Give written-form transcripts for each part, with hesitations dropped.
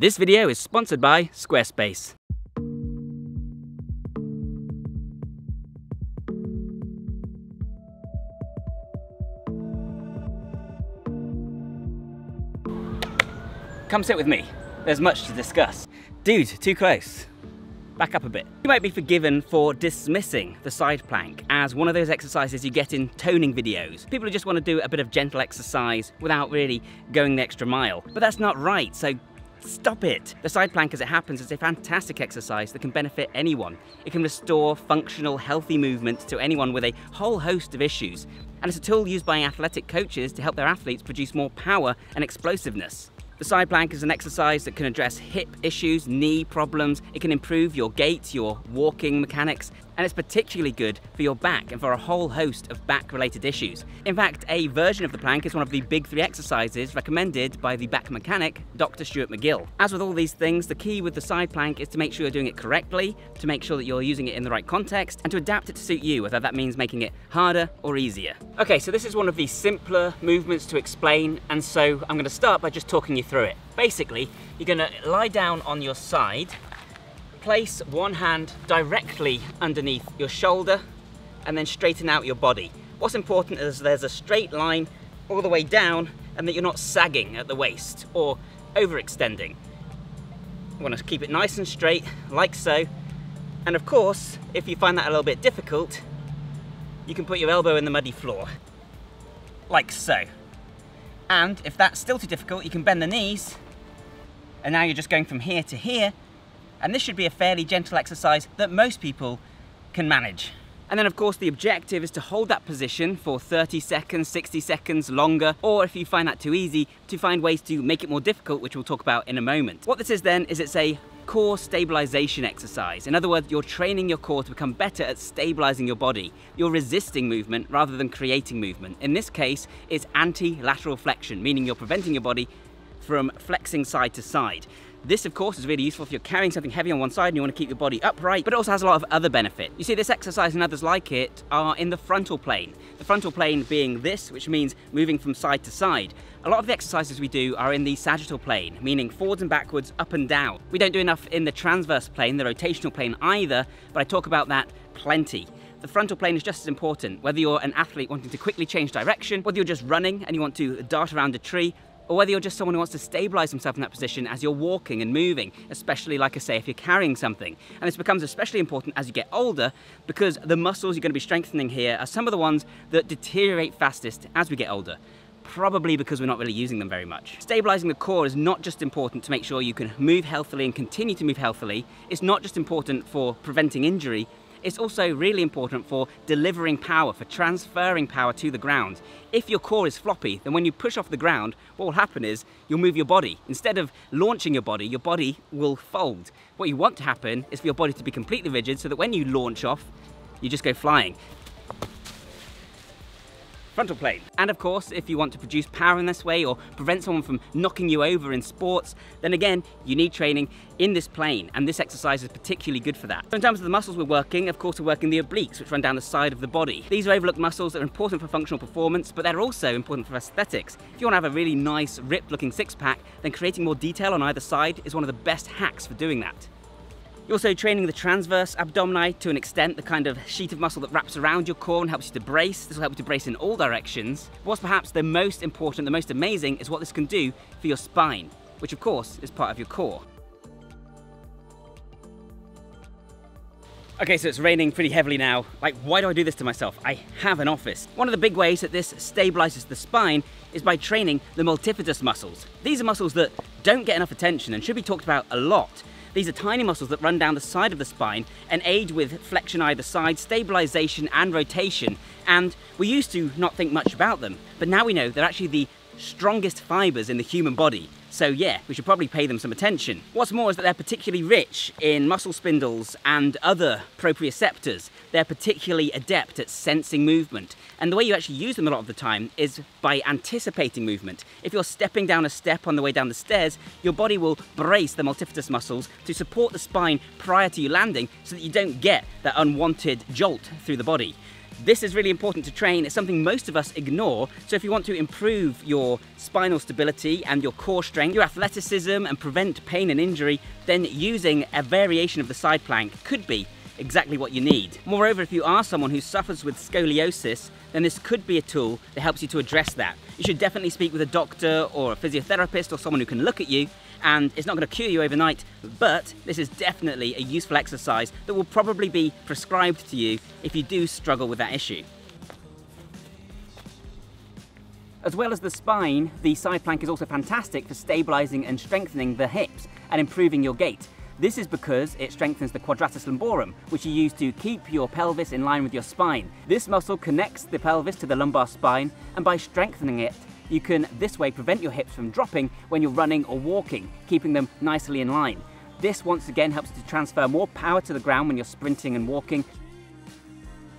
This video is sponsored by Squarespace. Come sit with me. There's much to discuss. Dude, too close. Back up a bit. You might be forgiven for dismissing the side plank as one of those exercises you get in toning videos. People who just want to do a bit of gentle exercise without really going the extra mile. But that's not right, so stop it. The side plank, as it happens, is a fantastic exercise that can benefit anyone. It can restore functional, healthy movement to anyone with a whole host of issues. And it's a tool used by athletic coaches to help their athletes produce more power and explosiveness. The side plank is an exercise that can address hip issues, knee problems. It can improve your gait, your walking mechanics, and it's particularly good for your back and for a whole host of back-related issues. In fact, a version of the plank is one of the big 3 exercises recommended by the back mechanic, Dr. Stuart McGill. As with all these things, the key with the side plank is to make sure you're doing it correctly, to make sure that you're using it in the right context, and to adapt it to suit you, whether that means making it harder or easier. Okay, so this is one of the simpler movements to explain, and so I'm going to start by just talking you through it. Basically, you're going to lie down on your side, place one hand directly underneath your shoulder, and then straighten out your body. What's important is there's a straight line all the way down and that you're not sagging at the waist or overextending. You want to keep it nice and straight, like so. And of course, if you find that a little bit difficult, you can put your elbow in the muddy floor, like so. And if that's still too difficult, you can bend the knees, and now you're just going from here to here, and this should be a fairly gentle exercise that most people can manage. And then of course the objective is to hold that position for 30 seconds, 60 seconds, longer, or if you find that too easy, to find ways to make it more difficult, which we'll talk about in a moment. What this is then is it's a core stabilization exercise. In other words, you're training your core to become better at stabilizing your body. You're resisting movement rather than creating movement. In this case, it's anti-lateral flexion, meaning you're preventing your body from flexing side to side. This, of course, is really useful if you're carrying something heavy on one side and you want to keep your body upright, but it also has a lot of other benefit. You see, this exercise and others like it are in the frontal plane. The frontal plane being this, which means moving from side to side. A lot of the exercises we do are in the sagittal plane, meaning forwards and backwards, up and down. We don't do enough in the transverse plane, the rotational plane either, but I talk about that plenty. The frontal plane is just as important, whether you're an athlete wanting to quickly change direction, whether you're just running and you want to dart around a tree, or whether you're just someone who wants to stabilize himself in that position as you're walking and moving, especially, like I say, if you're carrying something. And this becomes especially important as you get older because the muscles you're going to be strengthening here are some of the ones that deteriorate fastest as we get older, probably because we're not really using them very much. Stabilizing the core is not just important to make sure you can move healthily and continue to move healthily. It's not just important for preventing injury. It's also really important for delivering power, for transferring power to the ground. If your core is floppy, then when you push off the ground, what will happen is you'll move your body. Instead of launching your body will fold. What you want to happen is for your body to be completely rigid so that when you launch off, you just go flying. Frontal plane. And of course, if you want to produce power in this way or prevent someone from knocking you over in sports, then again, you need training in this plane, and this exercise is particularly good for that. So in terms of the muscles we're working, of course, we're working the obliques, which run down the side of the body. These are overlooked muscles that are important for functional performance, but they're also important for aesthetics. If you want to have a really nice, ripped-looking six-pack, then creating more detail on either side is one of the best hacks for doing that. You're also training the transverse abdomini to an extent, the kind of sheet of muscle that wraps around your core and helps you to brace. This will help you to brace in all directions. What's perhaps the most important, the most amazing, is what this can do for your spine, which of course is part of your core. Okay, so it's raining pretty heavily now. Like, why do I do this to myself? I have an office. One of the big ways that this stabilizes the spine is by training the multifidus muscles. These are muscles that don't get enough attention and should be talked about a lot. These are tiny muscles that run down the side of the spine and aid with flexion either side, stabilization and rotation. And we used to not think much about them, but now we know they're actually the strongest fibers in the human body. So yeah, we should probably pay them some attention. What's more is that they're particularly rich in muscle spindles and other proprioceptors. They're particularly adept at sensing movement. And the way you actually use them a lot of the time is by anticipating movement. If you're stepping down a step on the way down the stairs, your body will brace the multifidus muscles to support the spine prior to you landing so that you don't get that unwanted jolt through the body. This is really important to train. It's something most of us ignore. So if you want to improve your spinal stability and your core strength, your athleticism, and prevent pain and injury, then using a variation of the side plank could be exactly what you need. Moreover, if you are someone who suffers with scoliosis, then this could be a tool that helps you to address that. You should definitely speak with a doctor or a physiotherapist or someone who can look at you, and it's not going to cure you overnight, but this is definitely a useful exercise that will probably be prescribed to you if you do struggle with that issue. As well as the spine, the side plank is also fantastic for stabilizing and strengthening the hips and improving your gait. This is because it strengthens the quadratus lumborum, which you use to keep your pelvis in line with your spine. This muscle connects the pelvis to the lumbar spine, and by strengthening it, you can this way prevent your hips from dropping when you're running or walking, keeping them nicely in line. This once again helps you to transfer more power to the ground when you're sprinting and walking.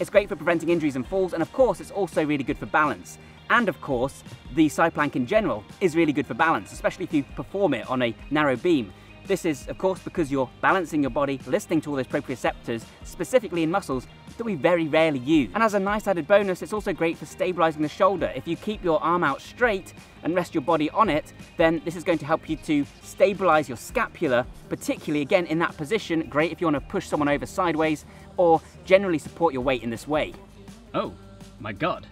It's great for preventing injuries and falls, and of course it's also really good for balance. And of course, the side plank in general is really good for balance, especially if you perform it on a narrow beam. This is, of course, because you're balancing your body, listening to all those proprioceptors, specifically in muscles that we very rarely use. And as a nice added bonus, it's also great for stabilizing the shoulder. If you keep your arm out straight and rest your body on it, then this is going to help you to stabilize your scapula, particularly again in that position. Great if you want to push someone over sideways or generally support your weight in this way. Oh my God.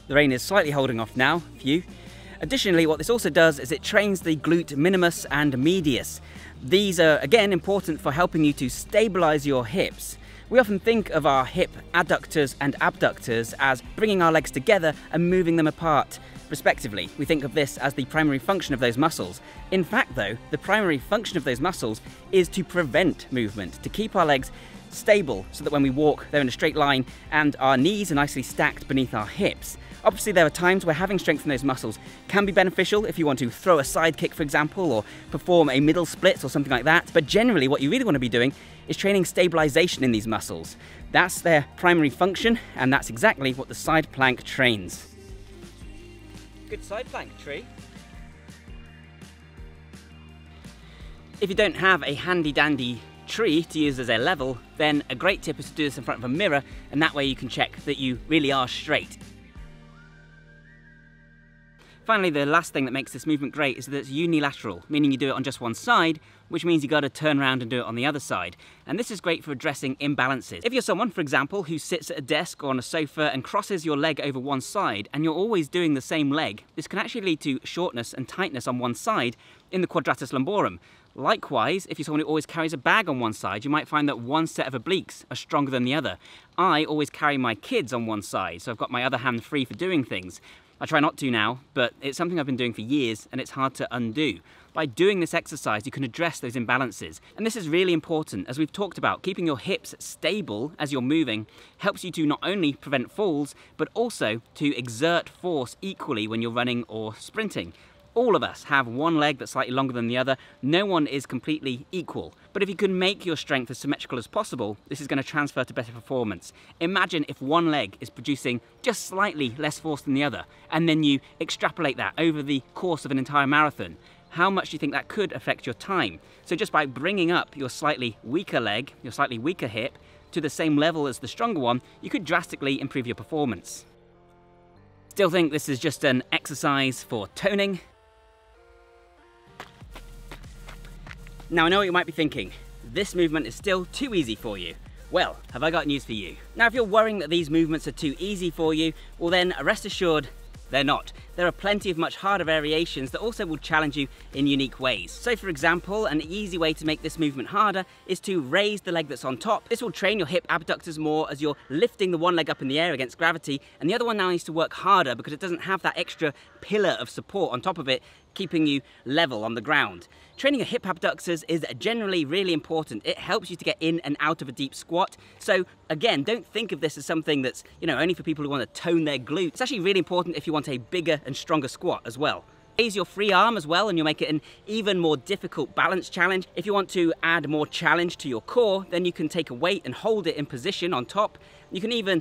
The rain is slightly holding off now, phew. Additionally, what this also does is it trains the glute minimus and medius. These are, again, important for helping you to stabilize your hips. We often think of our hip adductors and abductors as bringing our legs together and moving them apart, respectively. We think of this as the primary function of those muscles. In fact, though, the primary function of those muscles is to prevent movement, to keep our legs stable so that when we walk, they're in a straight line and our knees are nicely stacked beneath our hips. Obviously, there are times where having strength in those muscles can be beneficial if you want to throw a side kick, for example, or perform a middle split or something like that. But generally, what you really want to be doing is training stabilization in these muscles. That's their primary function, and that's exactly what the side plank trains. Good side plank, Tree. If you don't have a handy-dandy tree to use as a level, then a great tip is to do this in front of a mirror, and that way you can check that you really are straight. Finally, the last thing that makes this movement great is that it's unilateral, meaning you do it on just one side, which means you got to turn around and do it on the other side. And this is great for addressing imbalances. If you're someone, for example, who sits at a desk or on a sofa and crosses your leg over one side, and you're always doing the same leg, this can actually lead to shortness and tightness on one side in the quadratus lumborum. Likewise, if you're someone who always carries a bag on one side, you might find that one set of obliques are stronger than the other. I always carry my kids on one side, so I've got my other hand free for doing things. I try not to now, but it's something I've been doing for years and it's hard to undo. By doing this exercise, you can address those imbalances. And this is really important. As we've talked about, keeping your hips stable as you're moving helps you to not only prevent falls, but also to exert force equally when you're running or sprinting. All of us have one leg that's slightly longer than the other. No one is completely equal. But if you can make your strength as symmetrical as possible, this is going to transfer to better performance. Imagine if one leg is producing just slightly less force than the other, and then you extrapolate that over the course of an entire marathon. How much do you think that could affect your time? So just by bringing up your slightly weaker leg, your slightly weaker hip, to the same level as the stronger one, you could drastically improve your performance. Still think this is just an exercise for toning? Now I know what you might be thinking, this movement is still too easy for you. Well, have I got news for you. Now if you're worrying that these movements are too easy for you, well then rest assured, they're not. There are plenty of much harder variations that also will challenge you in unique ways. So for example, an easy way to make this movement harder is to raise the leg that's on top. This will train your hip abductors more as you're lifting the one leg up in the air against gravity, and the other one now needs to work harder because it doesn't have that extra pillar of support on top of it, keeping you level on the ground. Training your hip abductors is generally really important. It helps you to get in and out of a deep squat. So again, don't think of this as something that's, only for people who want to tone their glutes. It's actually really important if you want a bigger and stronger squat as well. Raise your free arm as well and you'll make it an even more difficult balance challenge. If you want to add more challenge to your core, then you can take a weight and hold it in position on top. You can even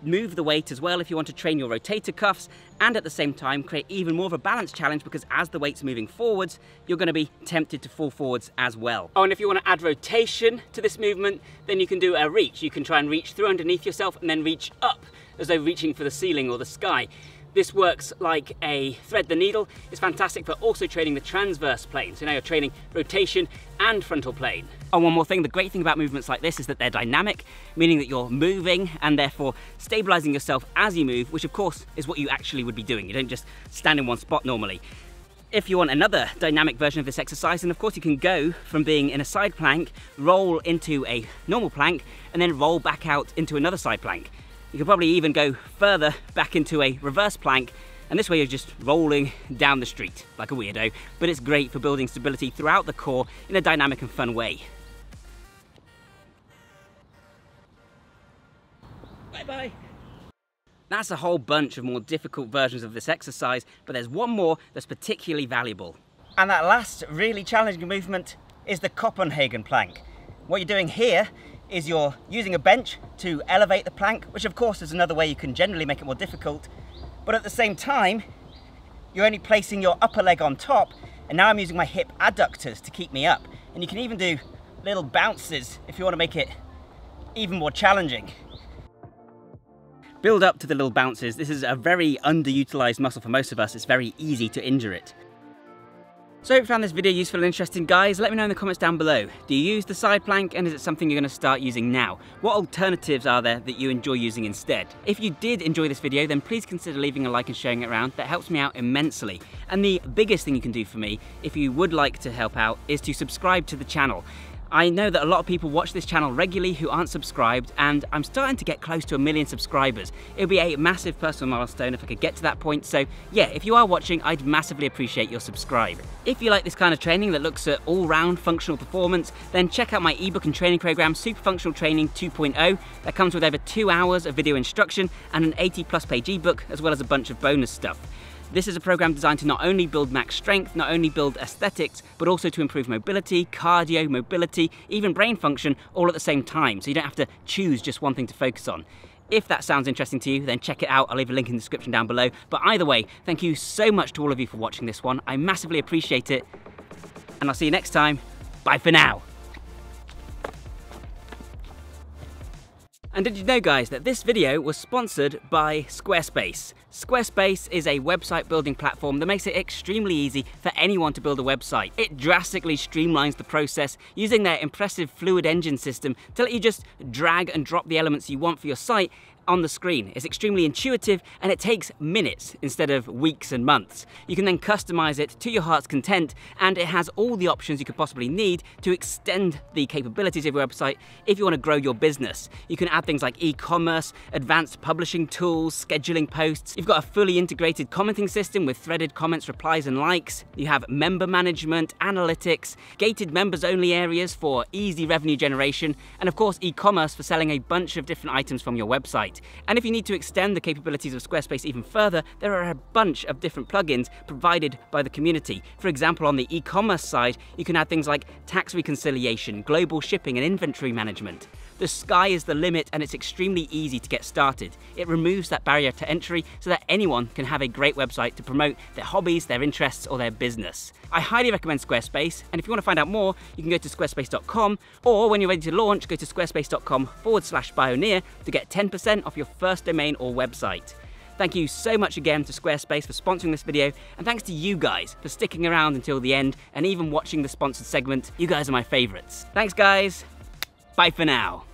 move the weight as well if you want to train your rotator cuffs, and at the same time create even more of a balance challenge, because as the weight's moving forwards, you're going to be tempted to fall forwards as well. Oh, and if you want to add rotation to this movement, then you can do a reach. You can try and reach through underneath yourself and then reach up as though reaching for the ceiling or the sky. This works like a thread the needle. It's fantastic for also training the transverse plane. So now you're training rotation and frontal plane. Oh, one more thing, the great thing about movements like this is that they're dynamic, meaning that you're moving and therefore stabilizing yourself as you move, which of course is what you actually would be doing. You don't just stand in one spot normally. If you want another dynamic version of this exercise, then of course you can go from being in a side plank, roll into a normal plank, and then roll back out into another side plank. You could probably even go further back into a reverse plank, and this way you're just rolling down the street like a weirdo, but it's great for building stability throughout the core in a dynamic and fun way. Bye-bye. That's a whole bunch of more difficult versions of this exercise, but there's one more that's particularly valuable. And that last really challenging movement is the Copenhagen Plank. What you're doing here is you're using a bench to elevate the plank, which of course is another way you can generally make it more difficult, but at the same time you're only placing your upper leg on top, and now I'm using my hip adductors to keep me up. And you can even do little bounces if you want to make it even more challenging. Build up to the little bounces. This is a very underutilized muscle for most of us. It's very easy to injure it. So I hope you found this video useful and interesting, guys. Let me know in the comments down below. Do you use the side plank, and is it something you're going to start using now? What alternatives are there that you enjoy using instead? If you did enjoy this video, then please consider leaving a like and sharing it around. That helps me out immensely. And the biggest thing you can do for me, if you would like to help out, is to subscribe to the channel. I know that a lot of people watch this channel regularly who aren't subscribed, and I'm starting to get close to 1 million subscribers. It would be a massive personal milestone if I could get to that point, so yeah, if you are watching, I'd massively appreciate your subscribe. If you like this kind of training that looks at all-round functional performance, then check out my ebook and training program, Super Functional Training 2.0. That comes with over 2 hours of video instruction and an 80+ page ebook, as well as a bunch of bonus stuff. This is a program designed to not only build max strength, not only build aesthetics, but also to improve mobility, cardio, mobility, even brain function, all at the same time, so you don't have to choose just one thing to focus on. If that sounds interesting to you, then check it out. I'll leave a link in the description down below. But either way, thank you so much to all of you for watching this one. I massively appreciate it, and I'll see you next time. Bye for now. And did you know, guys, that this video was sponsored by Squarespace? Squarespace is a website building platform that makes it extremely easy for anyone to build a website. It drastically streamlines the process using their impressive fluid engine system to let you just drag and drop the elements you want for your site on the screen. It's extremely intuitive, and it takes minutes instead of weeks and months. You can then customize it to your heart's content, and it has all the options you could possibly need to extend the capabilities of your website if you want to grow your business. You can add things like e-commerce, advanced publishing tools, scheduling posts. You've got a fully integrated commenting system with threaded comments, replies and likes. You have member management, analytics, gated members only areas for easy revenue generation, and of course e-commerce for selling a bunch of different items from your website. And if you need to extend the capabilities of Squarespace even further, there are a bunch of different plugins provided by the community. For example, on the e-commerce side, you can add things like tax reconciliation, global shipping, and inventory management. The sky is the limit, and it's extremely easy to get started. It removes that barrier to entry so that anyone can have a great website to promote their hobbies, their interests, or their business. I highly recommend Squarespace, and if you want to find out more, you can go to squarespace.com, or when you're ready to launch, go to squarespace.com/Bioneer to get 10% off your first domain or website. Thank you so much again to Squarespace for sponsoring this video, and thanks to you guys for sticking around until the end and even watching the sponsored segment. You guys are my favorites. Thanks, guys. Bye for now.